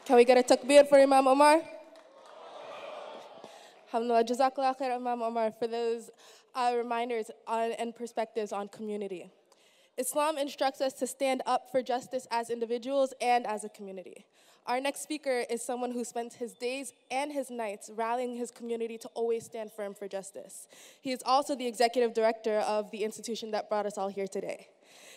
Can we get a takbir for Imam Omar? Alhamdulillah, Jazakallah khair, Imam Omar, for those reminders and perspectives on community. Islam instructs us to stand up for justice as individuals and as a community. Our next speaker is someone who spends his days and his nights rallying his community to always stand firm for justice. He is also the executive director of the institution that brought us all here today.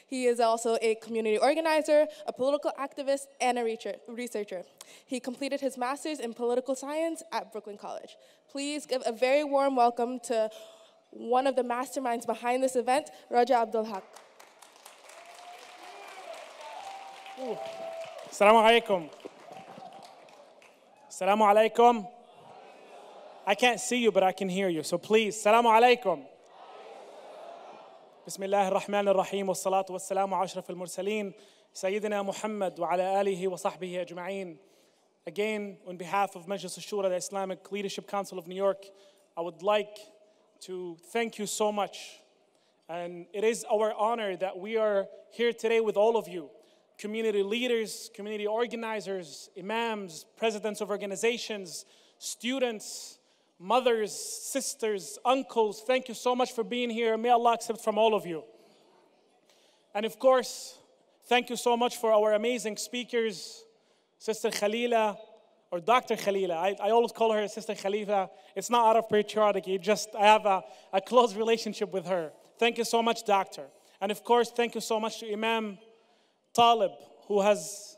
He is also a community organizer, a political activist, and a researcher. He completed his master's in political science at Brooklyn College. Please give a very warm welcome to one of the masterminds behind this event, Raja Abdulhaq. Assalamu alaikum. Assalamu alaikum. I can't see you, but I can hear you. So please, Assalamu alaikum. بسم الله الرحمن الرحيم والصلاة والسلام على أشرف المرسلين سيدنا محمد وعلى آله وصحبه أجمعين. Again, on behalf of Majlis al-Shura, the Islamic Leadership Council of New York, I would like to thank you so much. And it is our honor that we are here today with all of you, community leaders, community organizers, imams, presidents of organizations, students, mothers, sisters, uncles. Thank you so much for being here. May Allah accept from all of you. And of course, thank you so much for our amazing speakers, Sister Khalila, or Dr. Khalila. I always call her Sister Khalifa. It's not out of patriotic. I have a close relationship with her. Thank you so much, Doctor. And of course, thank you so much to Imam Talib, who has,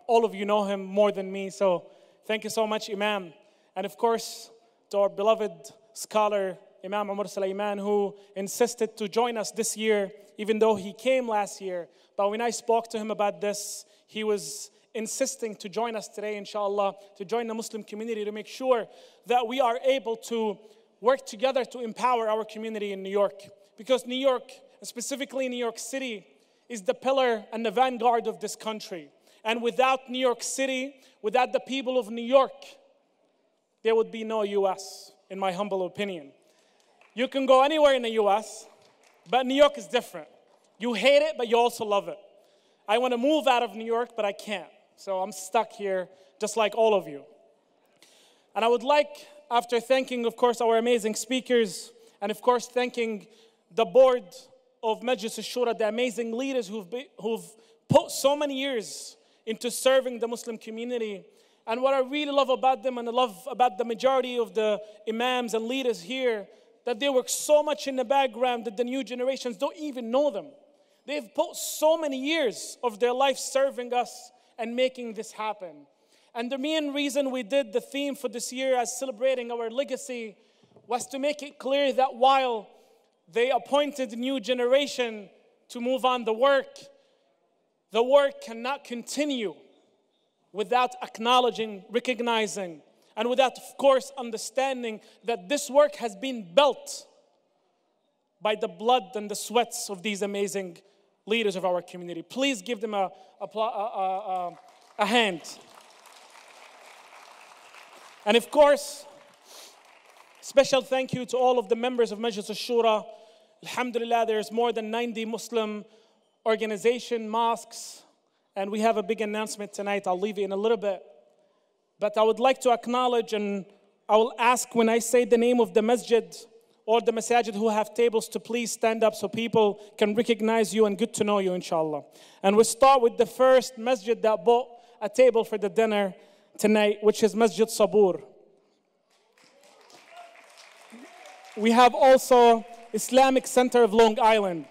all of you know him more than me. So thank you so much, Imam. And of course, to our beloved scholar, Imam Umar Sulaiman, who insisted to join us this year, even though he came last year. But when I spoke to him about this, he was insisting to join us today, inshallah, to join the Muslim community to make sure that we are able to work together to empower our community in New York. Because New York, specifically New York City, is the pillar and the vanguard of this country. And without New York City, without the people of New York, there would be no US, in my humble opinion. You can go anywhere in the US, but New York is different. You hate it, but you also love it. I want to move out of New York, but I can't. So I'm stuck here, just like all of you. And I would like, after thanking, of course, our amazing speakers, and of course, thanking the board of Majlis al-Shura, the amazing leaders who've put so many years into serving the Muslim community. And what I really love about them, and I love about the majority of the imams and leaders here, that they work so much in the background that the new generations don't even know them. They've put so many years of their life serving us and making this happen. And the main reason we did the theme for this year as celebrating our legacy was to make it clear that while they appointed a new generation to move on the work cannot continue without acknowledging, recognizing, and without, of course, understanding that this work has been built by the blood and the sweats of these amazing leaders of our community. Please give them a hand. And of course, special thank you to all of the members of Majlis al-Shura. Alhamdulillah, there's more than 90 Muslim organizations, mosques, and we have a big announcement tonight. I'll leave it in a little bit. But I would like to acknowledge, and I will ask when I say the name of the masjid or the masajid who have tables to please stand up so people can recognize you and get to know you, inshallah. And we'll start with the first masjid that bought a table for the dinner tonight, which is Masjid Sabur. We have also Islamic Center of Long Island.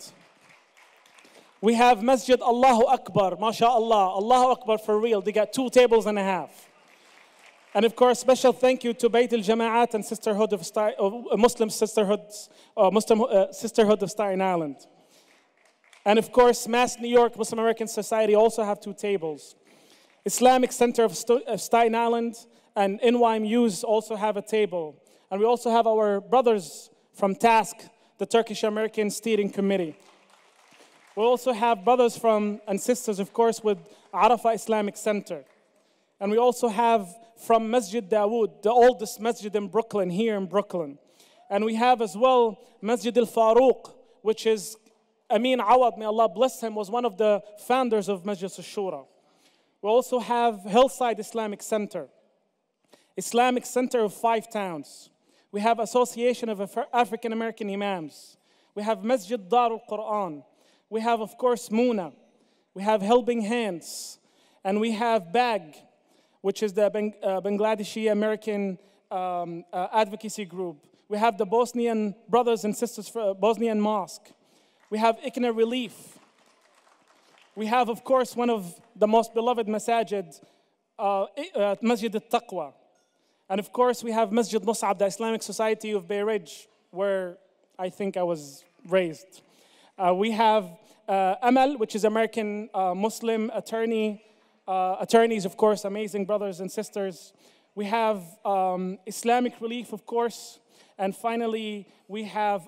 We have Masjid Allahu Akbar, mashallah, Allahu Akbar for real. They got 2.5 tables. And of course, special thank you to Bayt al-Jama'at and Sisterhood of Muslim Sisterhoods, Sisterhood of Staten Island. And of course, Mass New York Muslim American Society also have 2 tables. Islamic Center of Staten Island and NYMUs also have a table. And we also have our brothers from TASC, the Turkish American Steering Committee. We also have brothers and sisters, of course, with Arafah Islamic Center. And we also have from Masjid Dawood, the oldest masjid in Brooklyn, here in Brooklyn. And we have as well Masjid al-Faruq, which is Amin Awad, may Allah bless him, was one of the founders of Majlis al-Shura. We also have Hillside Islamic Center of 5 towns. We have Association of African American Imams. We have Masjid Dar al-Quran. We have, of course, Muna. We have Helping Hands. And we have BAG, which is the Bangladeshi American Advocacy Group. We have the Bosnian Brothers and Sisters for Bosnian Mosque. We have Ikna Relief. We have, of course, one of the most beloved masajid, Masjid al-Taqwa. And of course, we have Masjid Mus'ab, the Islamic Society of Bay Ridge, where I think I was raised. We have Amal, which is American Muslim attorneys, of course, amazing brothers and sisters. We have Islamic Relief, of course. And finally, we have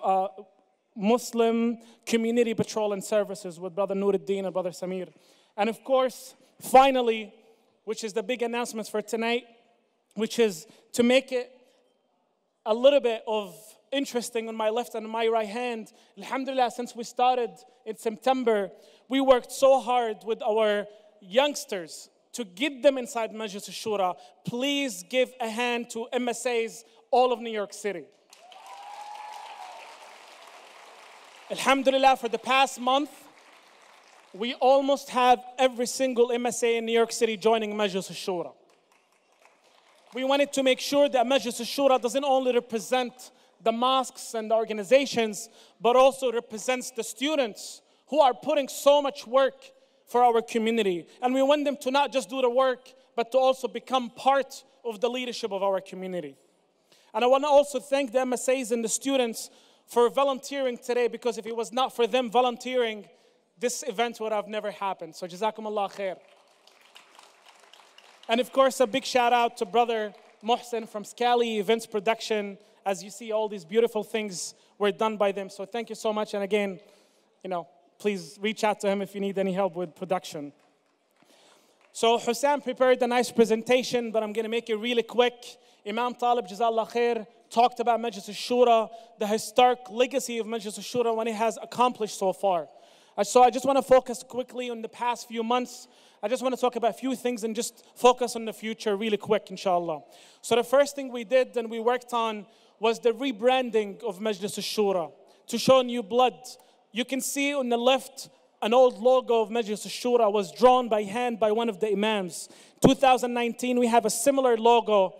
Muslim Community Patrol and Services with Brother Nuruddin and Brother Samir. And of course, finally, which is the big announcements for tonight, which is to make it a little bit of interesting on my left and my right hand. Alhamdulillah, since we started in September, we worked so hard with our youngsters to get them inside Majlis al-Shura. Please give a hand to MSAs all of New York City. Alhamdulillah, for the past month, we almost have every single MSA in New York City joining Majlis al-Shura. We wanted to make sure that Majlis al-Shura doesn't only represent the mosques and the organizations, but also represents the students who are putting so much work for our community. And we want them to not just do the work, but to also become part of the leadership of our community. And I want to also thank the MSAs and the students for volunteering today, because if it was not for them volunteering, this event would have never happened. So Jazakumullah khair. And of course, a big shout out to Brother Mohsen from Scali Events Production. As you see, all these beautiful things were done by them. So thank you so much. And again, please reach out to him if you need any help with production. So Hussam prepared a nice presentation, but I'm going to make it really quick. Imam Talib, Jazallah khair, talked about Majlis al-Shura, the historic legacy of Majlis al-Shura, what it has accomplished so far. So I just want to focus quickly on the past few months. I just want to talk about a few things and just focus on the future really quick, inshallah. So the first thing we did and we worked on was the rebranding of Majlis al-Shura to show new blood. You can see on the left, an old logo of Majlis al-Shura was drawn by hand by one of the imams. 2019, we have a similar logo,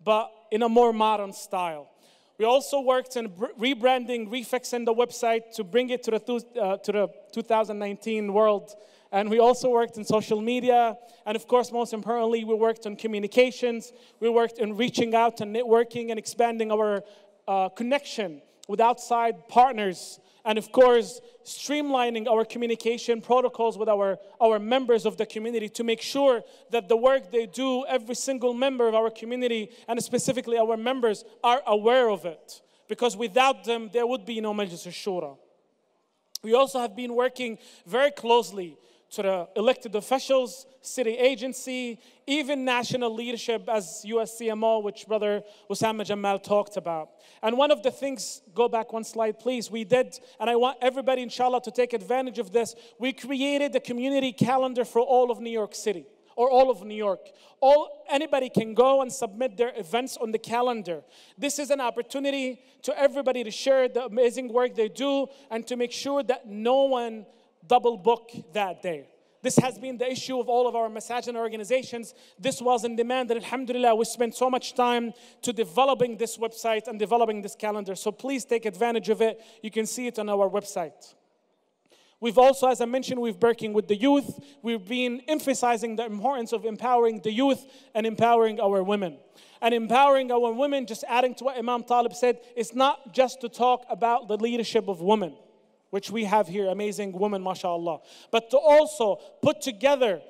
but in a more modern style. We also worked on rebranding, refixing the website to bring it to the 2019 world. And we also worked in social media. And of course, most importantly, we worked on communications. We worked on reaching out and networking and expanding our connection with outside partners. And of course, streamlining our communication protocols with our members of the community to make sure that the work they do, every single member of our community, and specifically our members, are aware of it. Because without them, there would be no Majlis al-Shura. We also have been working very closely to the elected officials, city agency, even national leadership as USCMO, which Brother Osama Jamal talked about. And one of the things, go back one slide please, we did, and I want everybody inshallah to take advantage of this, we created a community calendar for all of New York City, or all of New York. Anybody can go and submit their events on the calendar. This is an opportunity to everybody to share the amazing work they do and to make sure that no one double book that day. This has been the issue of all of our masajid organizations. This was in demand, and alhamdulillah, we spent so much time to developing this website and developing this calendar. So please take advantage of it. You can see it on our website. We've also, as I mentioned, we've been working with the youth. We've been emphasizing the importance of empowering the youth and empowering our women. And empowering our women, just adding to what Imam Talib said, is not just to talk about the leadership of women, which we have here, amazing women, mashallah, but to also put together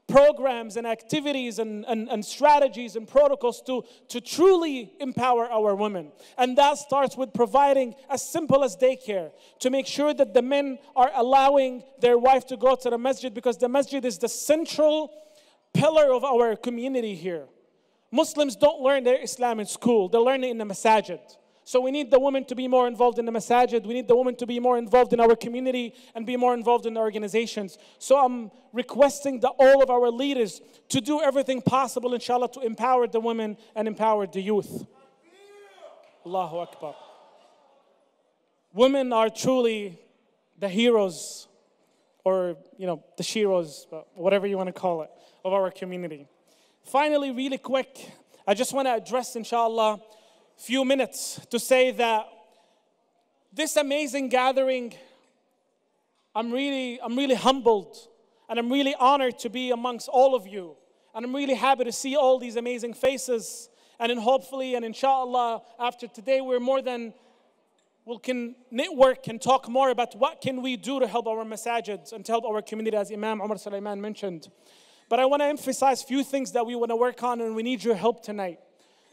programs and activities and strategies and protocols to truly empower our women. And that starts with providing as simple as daycare, to make sure that the men are allowing their wife to go to the masjid, because the masjid is the central pillar of our community here. Muslims don't learn their Islam in school, they learn it in the masajid. So we need the women to be more involved in the masajid. We need the women to be more involved in our community and be more involved in the organizations. So I'm requesting that all of our leaders to do everything possible, inshallah, to empower the women and empower the youth. Allahu Akbar. Women are truly the heroes, or the sheroes, whatever you want to call it, of our community. Finally, really quick, I just want to address, inshallah, few minutes to say that this amazing gathering, I'm really humbled, and I'm really honored to be amongst all of you, and I'm really happy to see all these amazing faces. And then hopefully and inshallah, after today, we can network and talk more about what can we do to help our masajids and to help our community, as Imam Umar Sulaiman mentioned. But I want to emphasize a few things that we want to work on, and we need your help tonight.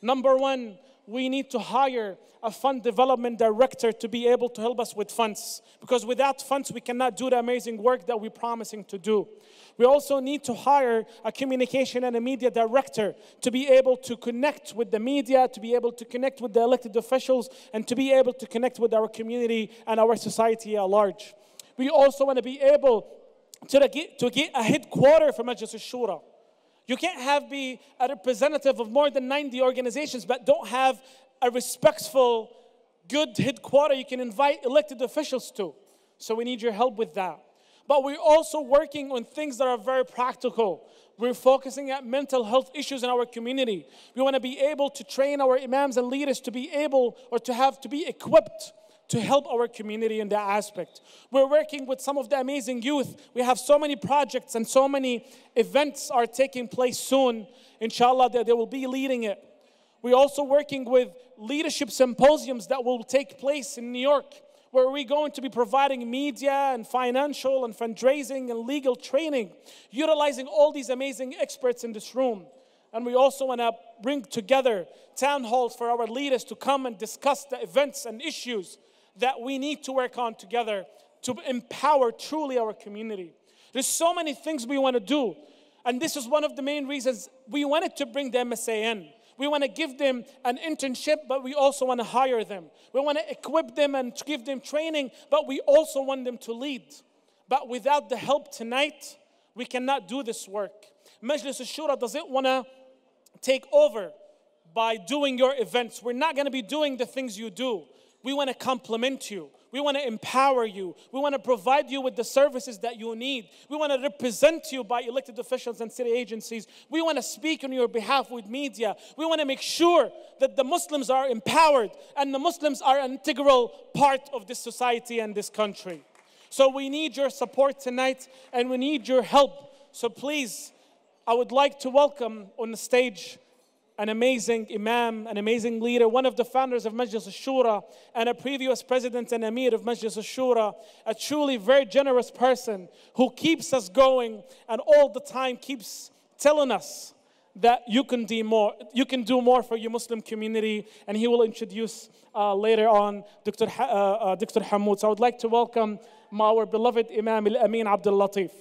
Number one, we need to hire a fund development director to be able to help us with funds. Because without funds, we cannot do the amazing work that we're promising to do. We also need to hire a communication and a media director to be able to connect with the media, to be able to connect with the elected officials, and to be able to connect with our community and our society at large. We also want to be able to get a headquarter for Majlis al-Shura. You can't be a representative of more than 90 organizations but don't have a respectful, good headquarter you can invite elected officials to. So we need your help with that. But we're also working on things that are very practical. We're focusing at mental health issues in our community. We want to be able to train our imams and leaders to be able or to be equipped to help our community in that aspect. We're working with some of the amazing youth. We have so many projects and so many events are taking place soon. Inshallah, they will be leading it. We're also working with leadership symposiums that will take place in New York, where we're going to be providing media and financial and fundraising and legal training, utilizing all these amazing experts in this room. And we also want to bring together town halls for our leaders to come and discuss the events and issues that we need to work on together to empower truly our community. There's so many things we want to do. And this is one of the main reasons we wanted to bring the MSA in. We want to give them an internship, but we also want to hire them. We want to equip them and give them training, but we also want them to lead. But without the help tonight, we cannot do this work. Majlis al-Shura doesn't want to take over by doing your events. We're not going to be doing the things you do. We want to complement you. We want to empower you. We want to provide you with the services that you need. We want to represent you by elected officials and city agencies. We want to speak on your behalf with media. We want to make sure that the Muslims are empowered and the Muslims are an integral part of this society and this country. So we need your support tonight and we need your help. So please, I would like to welcome on the stage an amazing imam, an amazing leader, one of the founders of Majlis al-Shura and a previous president and emir of Majlis al-Shura, a truly very generous person who keeps us going and all the time keeps telling us that you can do more for your Muslim community, and he will introduce later on Dr. Hamoud. So I would like to welcome our beloved Imam Al-Amin Abdul Latif.